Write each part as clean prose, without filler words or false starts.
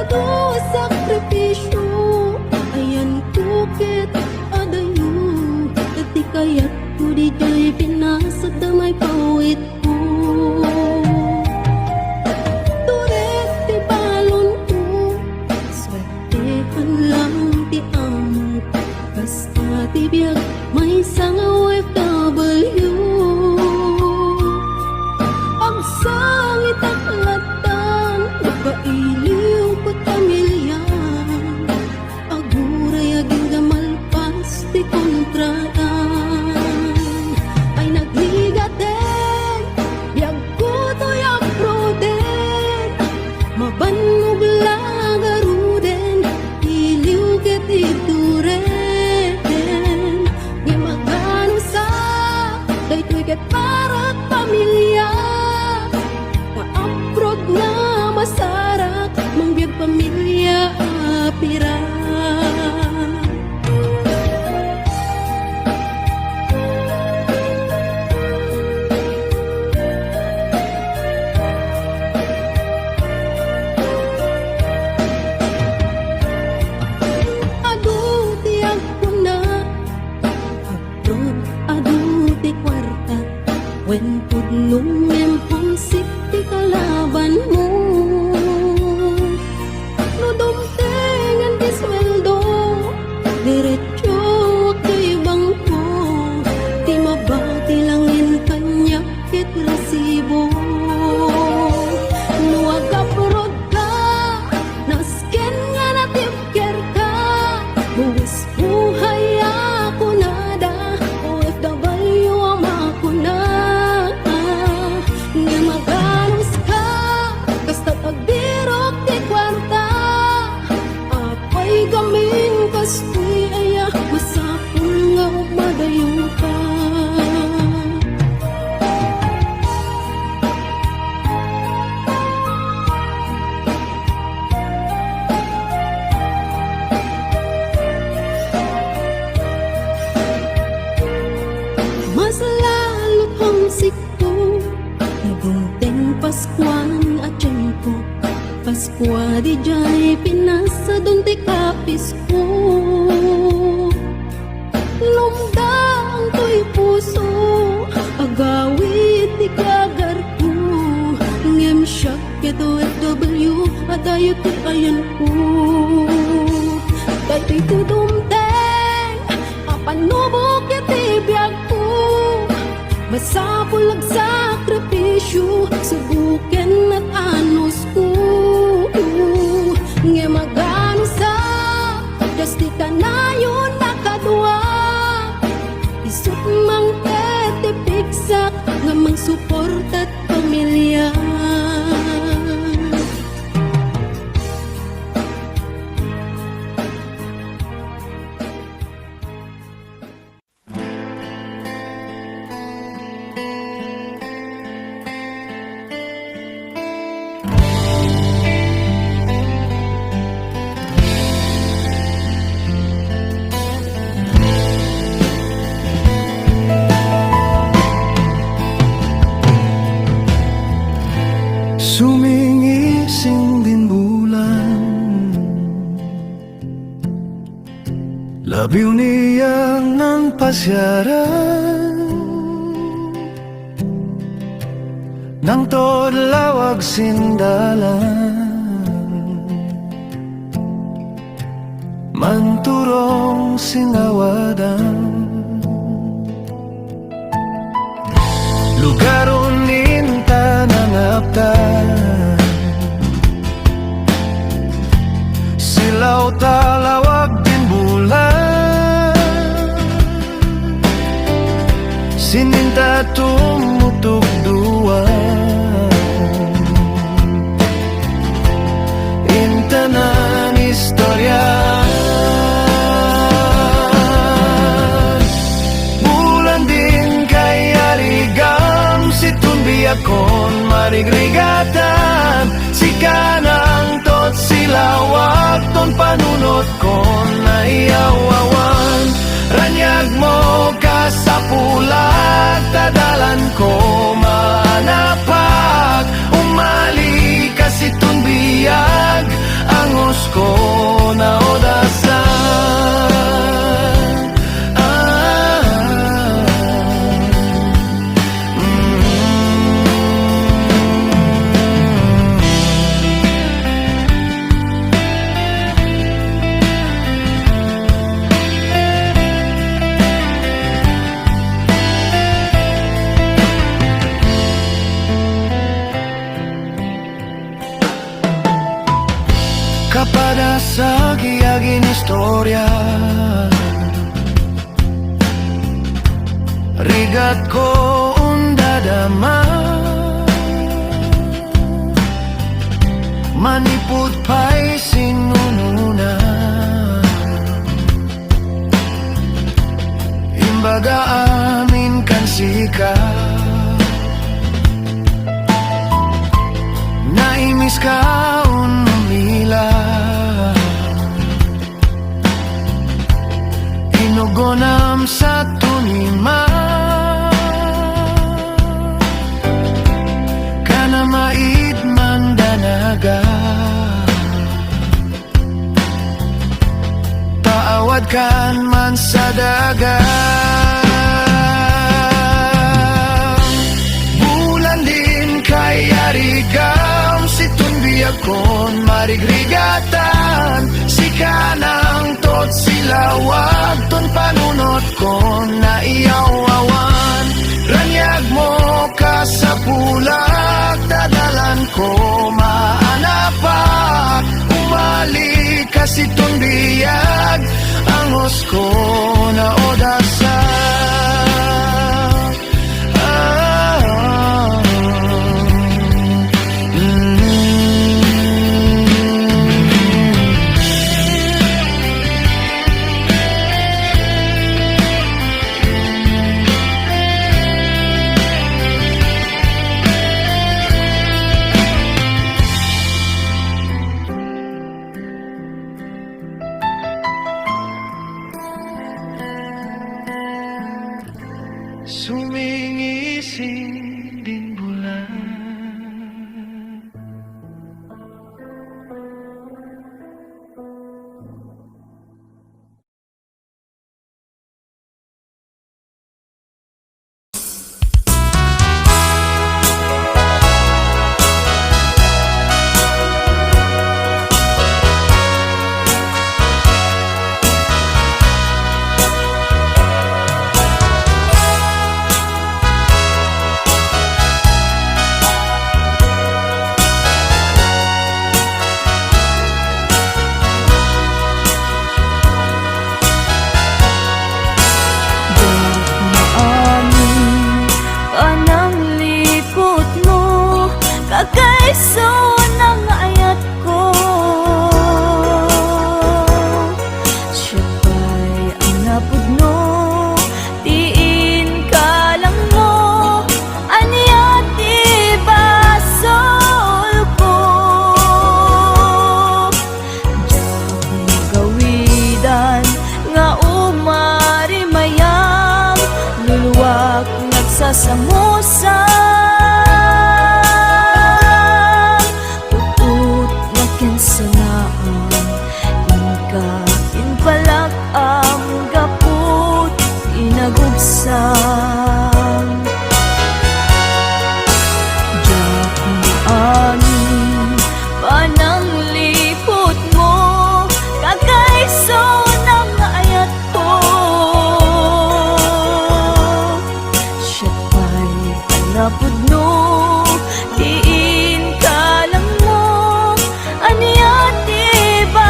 adu sakripisyo, ayan kukit adayo. Dati kaya't ko di jay pinasad damay pawit ko. Turet ti balon ko, swertehan lang ti amo. Basta ti biyag may isang OFW. Ang sangit aklatan, nagpailiw ko't pamilyan. Aguray aging gamalpas ti kontraan. Ay nagligaten, biyag ko to'y aproden. Mabanog lagaruden, iliw ket ituren. Nga magano sa, daytoy ket parat pamilya. Ka-abroad na masarak, mangbiyag pamilya apira. Adu tiyag ko na, abroad, adu ti kwarta. When pudnong emponsik ti kalaban mo, no dumtengan ti sweldo, diretso kay bangko. Ti mabati langin kanya kit resibo. No agapurod ka, nasken nga natipker ka. Buwis buhay ako nada, OFW ang ako na. Nga maganos ka, kasta pagbirok ti kwarta. Apay gaming kastoy aya, masapul nga madayo ka. Mas lalo pang sikto, nagungteng Paskuan at tiyempo. Paskwa di jay pinasa dun ti kapis ko. Lumdang to'y puso, agawit ti kagar ko. Ngem siyak ket OFW, adayot ti ayan ko. Daytoy tudumteng, apanubok ket ti biyag ko. Masapul ag sakripisyo, subuken at anos ko. Nga magano sa, dasti ka na yun nakadwa. Isut mang tetipiksak, nga mang suportat pamilya. Sumingising din bulan, labiw niyang ng pasyaran. Nang todlawag sindalan, manturong sinawadan. Lugaron ninta nanaptan, silaw talawag din bulan. Sininta tumutok duwan, intanan istorya. Bulan din kay arigam, situn biyakon marigrigatan. Si kanang tot silawag, ton panunot kon naiawawan. Ranyag mo kasapulat, tadalan ko manapak. Umali kasi biyag ang kapada sa giyagin istorya. Rigat ko undadama, manipud pa'y sinununa. Imbaga amin kan sika, naimis ka unumila. Inugonam sa tunima, kana maid mandanaga. Paawad kan man sa daga. Bulan din kay arigam, situn biyakon marigrigatan. Si kanang tot silawag, ton panunot ko na iyawawan. Ranyag mo ka sa pulag, dadalan ko maanapak. Umali ka situn biyag, angos ko na odasak. Sumingising din bulan, kagaiso ng ayat ko. Siya ba'y ang napudno, tiin ka lang mo, aniyat ibasol ko. Diyak magawidan nga umari mayang, luluwag nagsasamusa. Diyak maamin, pananglipot mo, kagaiso ng ayat ko. Siya ba'y napudno, diin ka lang mo, aniyat iba.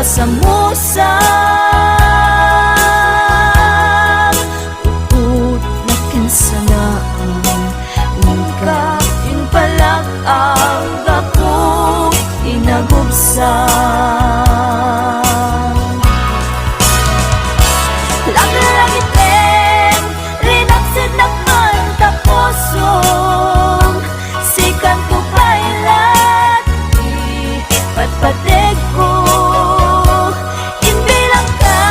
sa musang upod na kinsanaan Ika yung palak ang ako inagubsang Lagi-lagi-ten rinaksid na pantapusong sikan ko pailat patpatek ko imbilang ka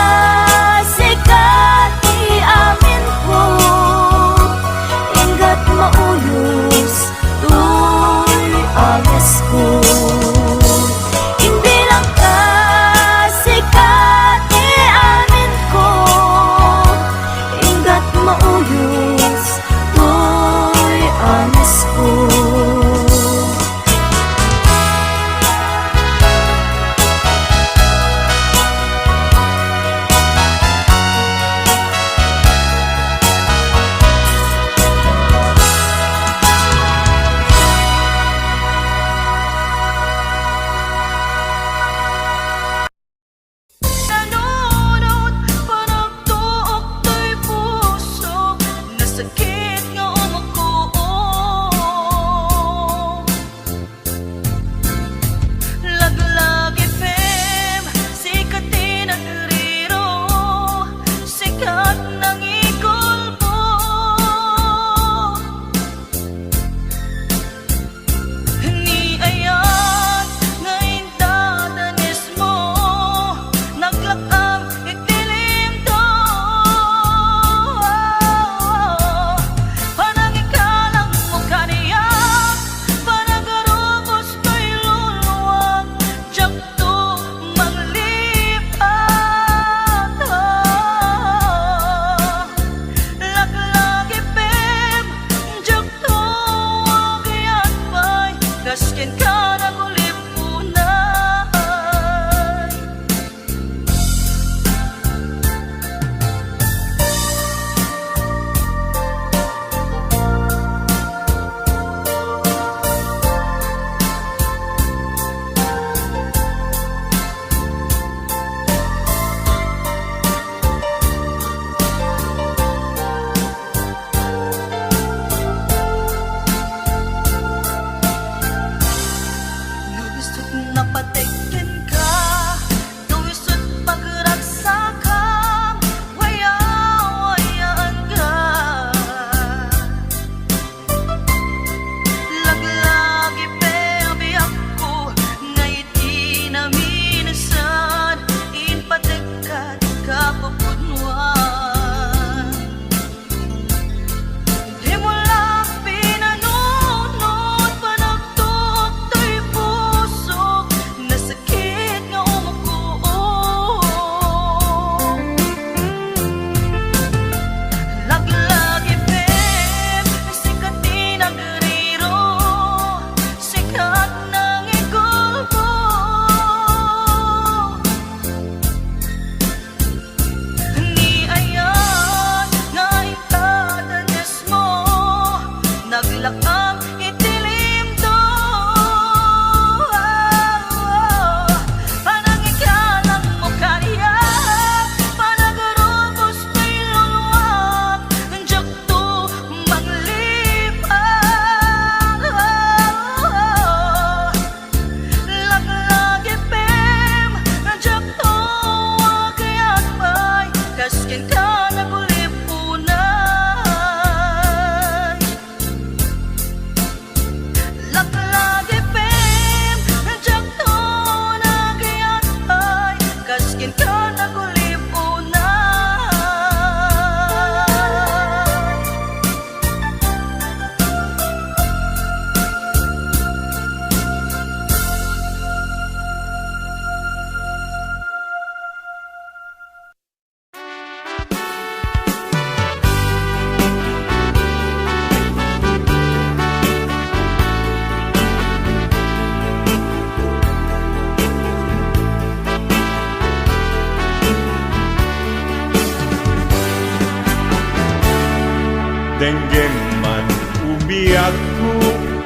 sikat iamin ko ingat mauyos tuy agas ko imbilang ka sikat iamin ko ingat mauyos tuy agas ko Nanunot, panagtuok to'y puso Nasakit nga umukuong Laglag FM, sikatin ang riro Sikat ng ikulpo Ni ayat nga indadanis mo Naglakam itilim to Panangikalang mo kaniyak Panagarubos to'y luluwag Diyak to manglipat Laglag ipim Diyak to agyan pa'y Kaskin ka nagulipunay Luwisot na patikin ka Luwisot pagraksakan Waya-wayaan ka Laglagi pebiyak ko Ngay di na minasan Inpatekat kapapunwan Di mo lang pinanunod Panagtuok to'y puso Nasakit nga umukuong Laglag FM, sikatin ang riro Sikat ng ikulpo Ni ayan nga itadanas mo Naglakam itilim to Panangikalang mo kaniyak Panagarubos to'y luluwag Diyak to manglipat Laglag FM Diyak to agyan pa'y Kaskin ka nagulipunay Laglag FM Diyak to nagyan pa'y Kaskin ka nagulipunay Denggem man umiyak ko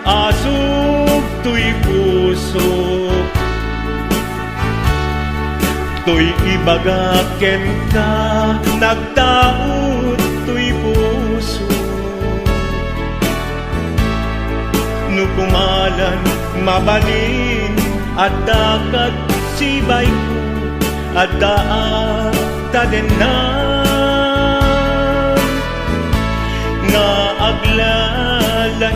asog tuy puso To'y ibagaken ka, nagtaot to'y puso. Nukumalan, mabalin, at dakat sibay ko, at daan tadenan, nga aglalaylo.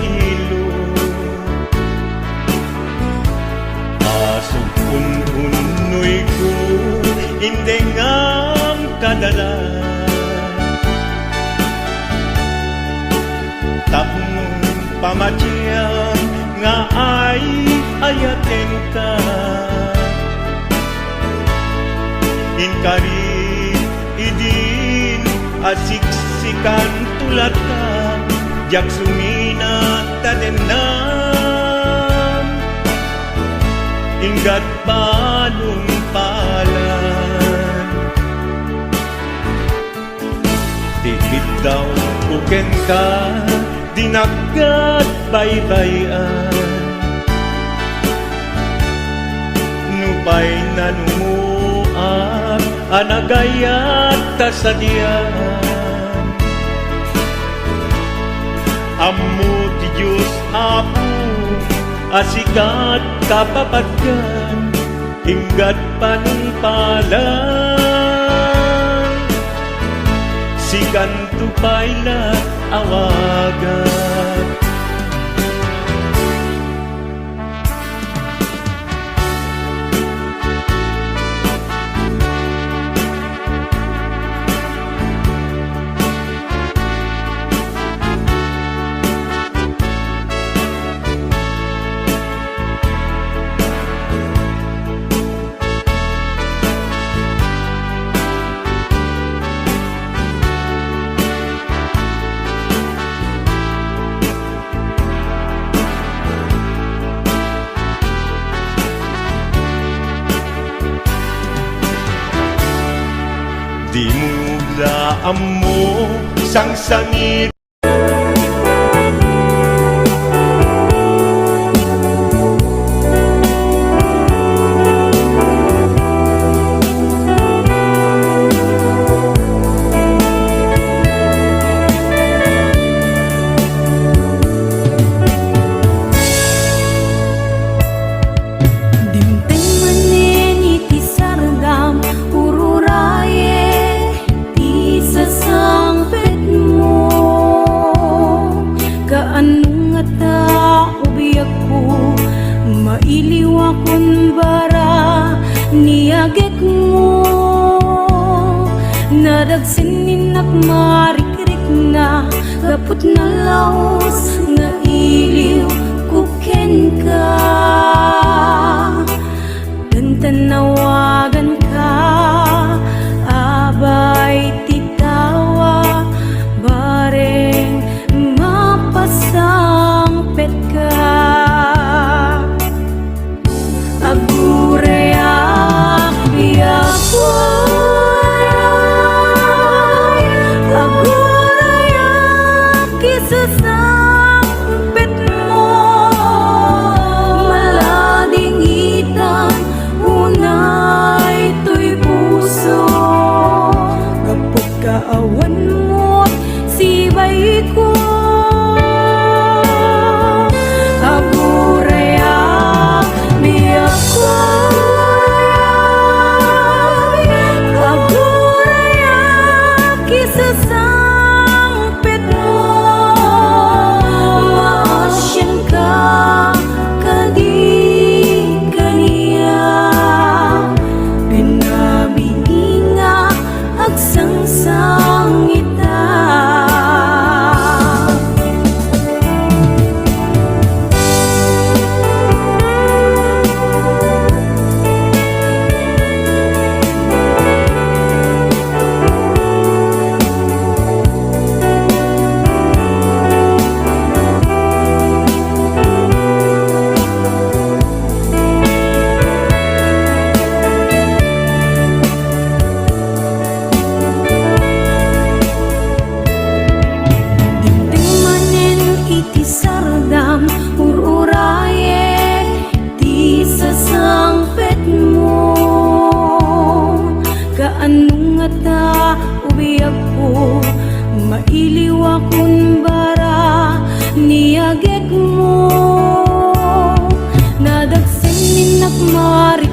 Asong ununoy ko, hindi ngang kadala. Tapong pamatyang nga ay ayaten ka. Inkari idin asiksikan tulat ka, jak sumina tadenan, inggat panumpalan. Dikit daw buken ka, dinagat baybayan. Nupay nanumuan, anagayat tasadian. Ammo ti Diyos Apo, asikat kapapatgan, inggat panumpalan. Sikan tupayla awagan. Di mula mo sangsangit. Dinteng manen iti sargam ururaye ti sasangpet mo. Kaanong ata ubiyak ko, mailiwakon bara niyagek mo. Nadagsininak marikrik na, gapot na laos nga iliw kuken ka. Tanawagan ka, abay titawa, bareng mapasang pet ka. Agurayak biyakway, agurayak kisasang pet mo. Malading itan unay mailiw akong bara niyagek mo nadagsin minak mari